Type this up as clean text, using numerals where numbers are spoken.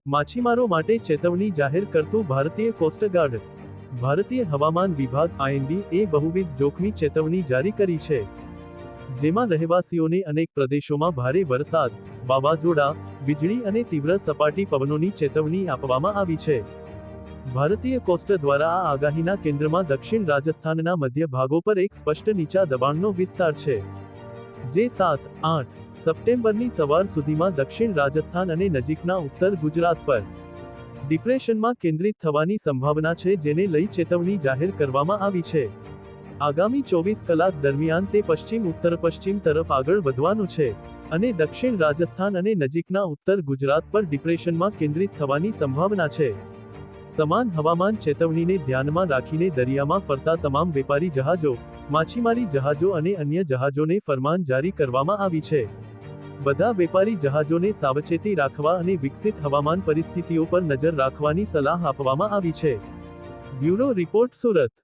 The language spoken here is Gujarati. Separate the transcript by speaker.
Speaker 1: માછીમારો માટે ચેતવણી જાહેર કરતું ભારતીય કોસ્ટગાર્ડ. ભારતીય હવામાન વિભાગ (IMD) એ બહુવિધ જોખમી ચેતવણી જારી કરી છે, જેમાં રહેવાસીઓને અનેક પ્રદેશોમાં ભારે વરસાદ, વાવાઝોડા, વીજળી અને તીવ્ર સપાટી પવનોની ચેતવણી આપવામાં આવી છે. ભારતીય કોસ્ટ દ્વારા આ આગાહીના કેન્દ્રમાં દક્ષિણ રાજસ્થાનના મધ્ય ભાગો પર એક સ્પષ્ટ નીચા દબાણનો વિસ્તાર છે, જે 7-8 સપ્ટેમ્બરની સવાર સુધીમાં દક્ષિણ રાજસ્થાન અને નજીકના ઉત્તર ગુજરાત પર ડિપ્રેશનમાં કેન્દ્રિત થવાની સંભાવના છે, જેને લઈ ચેતવણી જાહેર કરવામાં આવી છે. આગામી 24 કલાક દરમિયાન તે પશ્ચિમ ઉત્તર-પશ્ચિમ તરફ આગળ વધવાનું છે અને દક્ષિણ રાજસ્થાન અને નજીકના ઉત્તર ગુજરાત પર ડિપ્રેશનમાં કેન્દ્રિત થવાની સંભાવના છે. સમાન હવામાન ચેતવણીને ધ્યાનમાં રાખીને દરિયામાં ફરતા તમામ વેપારી જહાજો, માછીમારી જહાજો અને અન્ય જહાજોને ફરમાન જારી કરવામાં આવી છે. બધા વેપારી જહાજોને સાવચેતી રાખવા અને વિકસિત હવામાન પરિસ્થિતિઓ પર નજર રાખવાની સલાહ આપવામાં આવી છે. Bureau report, Surat.